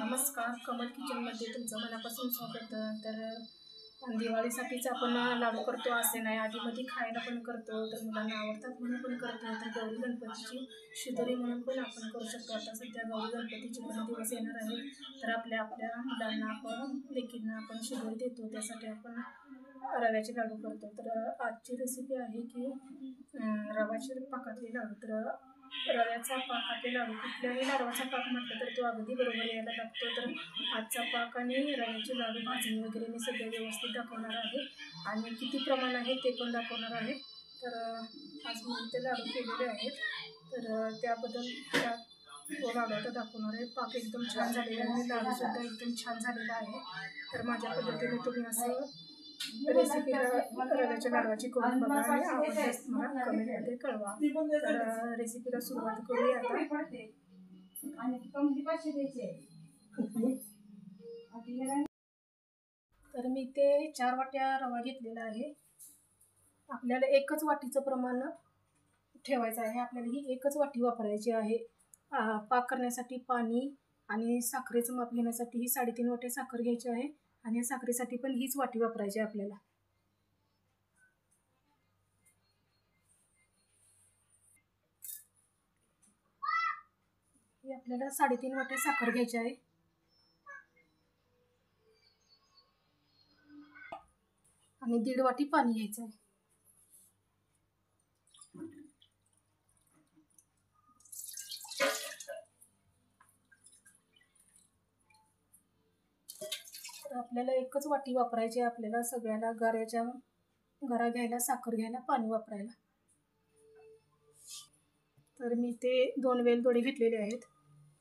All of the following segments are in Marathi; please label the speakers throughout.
Speaker 1: नमस्कार, कमल किचनमध्ये तुमचं मनापासून स्वागत. तर दिवाळीसाठीच आपण लाडू करतो असे नाही, आधीमध्ये खायला पण करतो, तर मुलांना आवडतात म्हणून पण करतो. तर गौरी गणपतीची शिदोरी म्हणून पण आपण करू शकतो. आता सध्या गौरी गणपतीचे पण दिवस येणार आहेत, तर आपल्या मुलांना आपण लेकींना आपण शिदोरी देतो, त्यासाठी आपण रव्याचे लाडू करतो. तर आजची रेसिपी आहे की रव्याचे पाकातले लाडू. तर रव्याचा पाकातले लाडू, कुठल्याही लाडवाचा पाक म्हटलं तर तो अगदी बरोबर यायला लागतो. तर आजचा पाक आणि रव्याचे लाडू भाजणी वगैरे मी सगळे व्यवस्थित दाखवणार आहे आणि किती प्रमाण आहे ते पण दाखवणार आहे. तर आज मी ते लाडू केलेले आहेत, तर त्याबद्दल तो लाडू आता दाखवणार आहे. पाक एकदम छान झालेला आहे आणि लाडूसुद्धा एकदम छान झालेला आहे. तर माझ्या पद्धतीने तुम्ही असं रेसिपी रव्याच्या लाडवाची करून बघा आणि आवडल्यास मला कमेंटमध्ये कळवा. तर रेसिपीला सुरुवात करूया आता. तर मी ते 4 वाट्या रवा घेतलेला आहे. आपल्याला एकच वाटीचं प्रमाण ठेवायचं आहे. आपल्याला ही एकच वाटी वापरायची आहे. पाक करण्यासाठी पाणी आणि साखरेचं माप घेण्यासाठी ही 3.5 वाट्या साखर घ्यायची आहे आणि साखरेसाठी पण हीच वाटी वापरायची आहे आपल्याला. ही आपल्याला 3.5 वाट्या साखर घ्यायची आहे आणि 1.5 वाटी पाणी घ्यायचं आहे. तर आपल्याला एकच वाटी वापरायची आहे. आपल्याला सगळ्याला गरा घ्यायला, साखर घ्यायला, पाणी वापरायला. तर मी ते 2 वेलदोडे घेतलेले आहेत,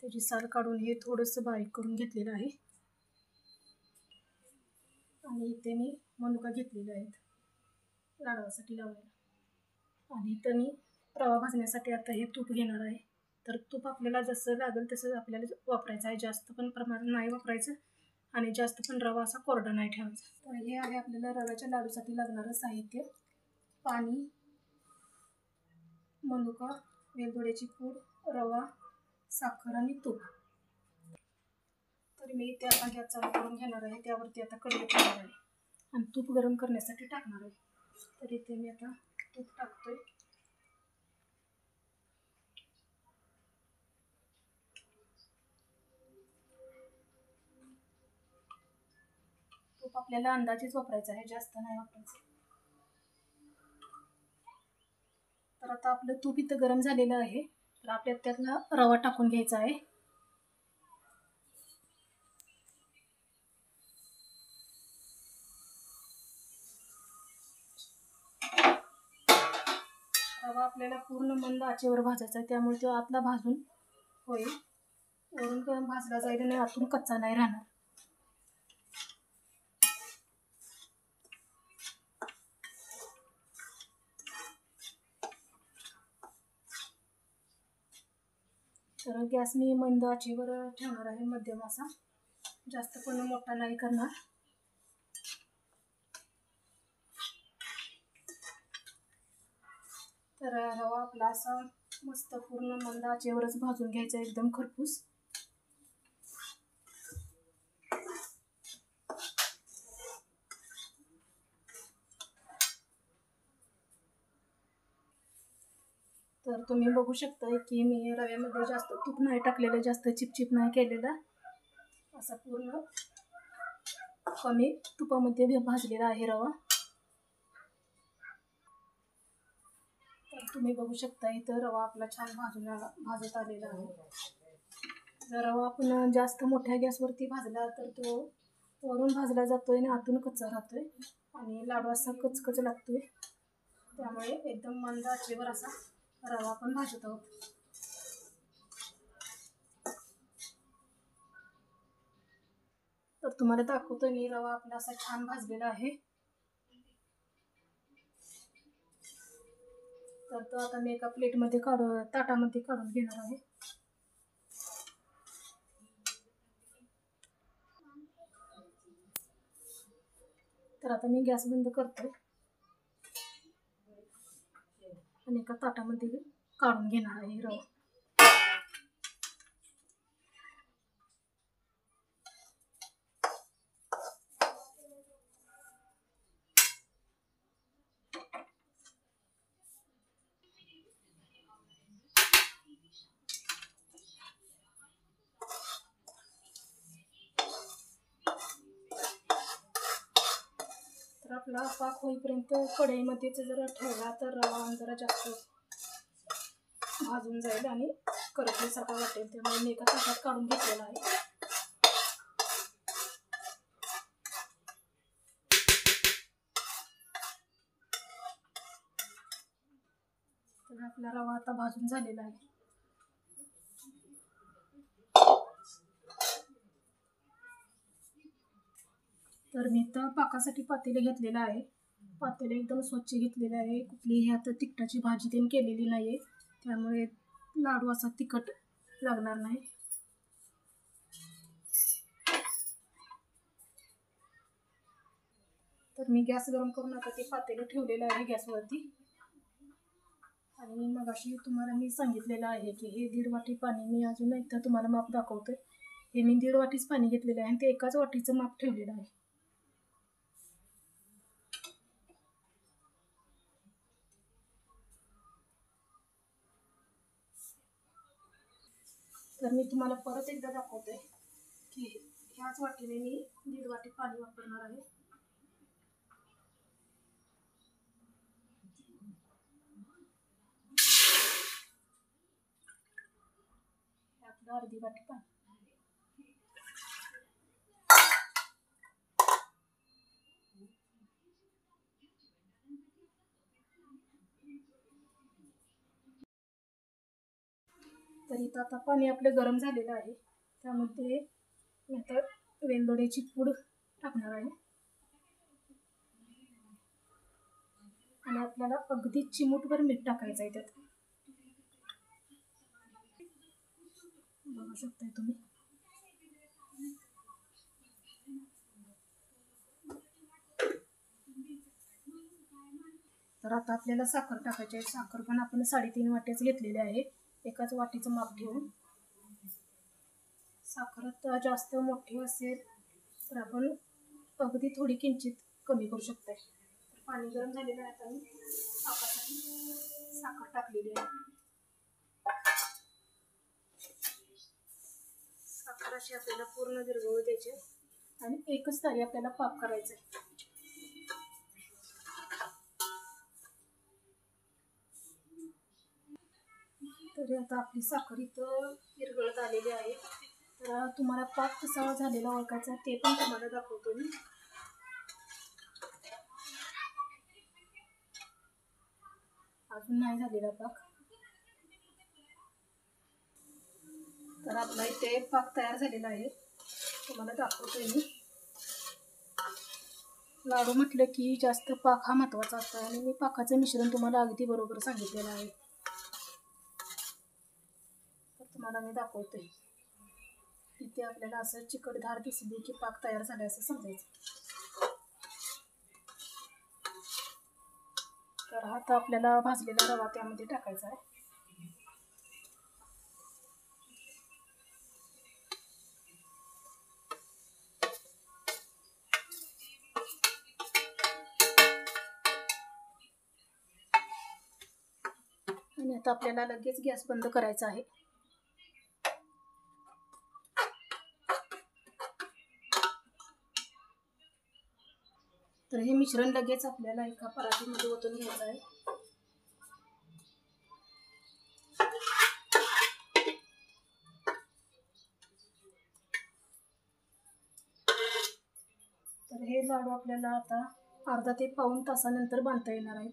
Speaker 1: त्याची साल काढून हे थोडंसं बारीक करून घेतलेलं आहे आणि इथे मी मनुका घेतलेले आहेत लाडवासाठी लावायला. आणि इथं मी रवा भाजण्यासाठी आता हे तूप घेणार आहे. तर तूप आपल्याला जसं लागेल तसं आपल्याला वापरायचं आहे. जास्त पण प्रमाण नाही वापरायचं आणि जास्त पण रवा असा कोरडा नाही ठेवायचा. तर हे आहे आपल्याला रव्याच्या लाडूसाठी लागणारं साहित्य: पाणी, मनुका, वेलदोड्याची पूड, रवा, साखर आणि तूप. तर मी इथे आता गॅस चालू करून घेणार आहे. त्यावरती आता कढई ठेवणार आहे आणि तूप गरम करण्यासाठी टाकणार आहे. तर इथे मी आता तूप टाकतोय. तूप आपल्याला अंदाजेच वापरायचं आहे, जास्त नाही वापरायचं. तर आता आपलं तूप इथं गरम झालेलं आहे. तर आपल्याला त्यातला रवा टाकून घ्यायचा आहे. रवा आपल्याला पूर्ण मंद आचेवर भाजायचा आहे, त्यामुळे तो आतला भाजून होईल. वरून भाजला जाईल आणि आतून कच्चा नाही राहणार. तर गॅस मी मंद आचेवर ठेवणार आहे, मध्यम असा, जास्त पण मोठा नाही करणार. तर रवा आपला असा मस्त पूर्ण मंद आचेवरच भाजून घ्यायचा, एकदम खरपूस. तर तुम्ही बघू शकता की मी रव्यामध्ये जास्त तूप नाही टाकलेलं, जास्त चिपचिप नाही केलेला, असा पूर्ण कमी तुपामध्ये भाजलेला आहे रवा. तर तुम्ही बघू शकता इथं रवा आपला छान भाजत आलेला आहे. जर रवा आपण जास्त मोठ्या गॅसवरती भाजला तर तो वरून भाजला जातोय आणि आतून कच्चा राहतोय आणि लाडू असा कचकच लागतोय. त्यामुळे एकदम मंद आचेवर असा रवा आपण भाजत आहोत. तर तुम्हाला दाखवतोय मी, रवा आपला असा छान भाजलेला आहे. तर तो आता मी एका प्लेटमध्ये ताटामध्ये काढून घेणार आहे. तर आता मी गॅस बंद करतोय आणि एका ताटामध्ये काढून घेणार आहे रवा. आपला पाक होईपर्यंत कढईमध्येच जरा ठेवला तर रवा जरा जास्त भाजून जाईल आणि करपल्यासारखा वाटेल. त्यामुळे मी एका ताटात काढून घेतलेला आहे. तर आपला रवा आता भाजून झालेला आहे. तर मी तर पाकासाठी पातेले घेतलेलं आहे. पातेले एकदम स्वच्छ घेतलेले आहे. कुठलीही आता तिखटाची भाजी त्यांनी केलेली नाही आहे, त्यामुळे लाडू असा तिखट लागणार नाही. तर मी गॅस गरम करून आता ते पातेलं ठेवलेलं आहे गॅसवरती. आणि मग अशी तुम्हाला मी सांगितलेलं आहे की हे 1.5 वाटी पाणी, मी अजून एकदा तुम्हाला माप दाखवते. हे मी 1.5 वाटीच पाणी घेतलेलं आहे आणि ते एकाच वाटीचं माप ठेवलेलं आहे. तर मी तुम्हाला परत एकदा दाखवते की ह्याच वाटीने मी 1.5 वाटी पाणी वापरणार आहे. आपलं 1/2 वाटी पाणी. तर इथं आता पाणी आपलं गरम झालेलं आहे. त्यामध्ये मी आता वेलदोड्याची पूड टाकणार आहे आणि आपल्याला अगदी चिमूटभर मीठ टाकायचं आहे त्यात. बघू शकताय तुम्ही. तर आता आपल्याला साखर टाकायची आहे. साखर पण आपण 3.5 वाट्याच घेतलेली आहे, एकाच वाटीचं माप घेऊन. साखर आता जास्त मोठी असेल तर आपण अगदी थोडी किंचित कमी करू शकतो. तर पाणी गरम झालेलं आहे. आता मी पाकासाठी साखर टाकलेली आहे. साखर अशी आपल्याला पूर्ण विरघळू द्यायची आणि एकच तारी आपल्याला पाक करायचा आहे. तरी आता आपली साखर इथं विरघळत आलेली आहे. तर तुम्हाला पाक कसा झालेला ओळखायचा ते पण तुम्हाला दाखवतो मी. अजून नाही झालेला पाक. तर आपला इथे पाक तयार झालेला आहे, तुम्हाला दाखवतोय मी. लाडू म्हटलं की जास्त पाक हा महत्त्वाचा असतो आणि मी पाकाचं मिश्रण तुम्हाला अगदी बरोबर सांगितलेलं आहे. तर तुम्हाला मी दाखवतोय. इथे आपल्याला असं चिकटधार दिसली की पाक तयार झाला असं समजायचं. तर आता आपल्याला भाजलेला रवा त्यामध्ये टाकायचा आहे. आणि आता आपल्याला लगेच गॅस बंद करायचा आहे. तर हे मिश्रण लगेच आपल्याला एका परातीमध्ये ओतून घ्यायचं आहे. तर हे लाडू आपल्याला आता अर्धा ते पाऊण तासानंतर बांधता येणार आहेत.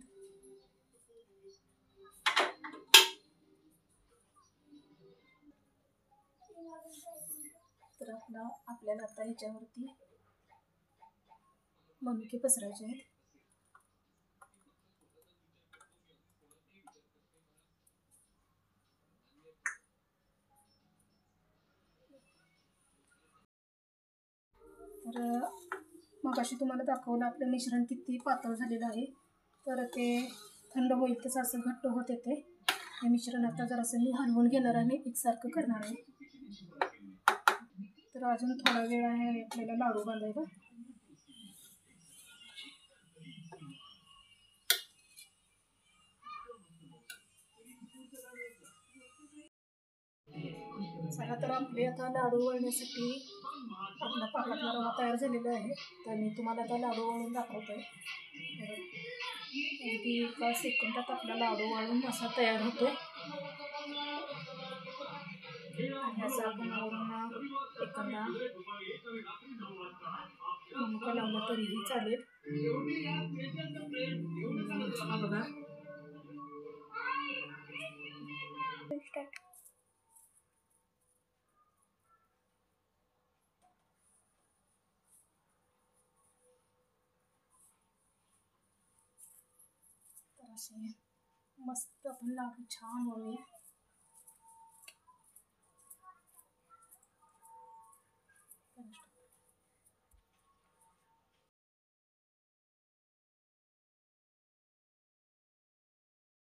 Speaker 1: तर आपल्याला आता ह्याच्यावरती मनुके पसरायचे आहेत. तर मगाशी तुम्हाला दाखवलं आपलं मिश्रण किती पातळ झालेलं आहे. तर ते थंड होईल तसं असं घट्ट होत येते. हे मिश्रण आता जरासं मी हलवून घेणार आणि एकसारखं करणार आहे. तर अजून थोडा वेळ आहे आपल्याला लाडू बांधायला. चला तर आपले आपले आता लाडू वळण्यासाठी आपला पाकातला रवा तयार झालेला आहे. तर मी तुम्हाला आता लाडू वळून दाखवतो आहे. अगदी एका सेकंदात आपला लाडू वळून असा तयार होतो आहे. आणि असं आपण वरून एखादा मनुका लावला तरीही चालेल. हा बघा. तर असे मस्त आपण लाडू छान वळूया.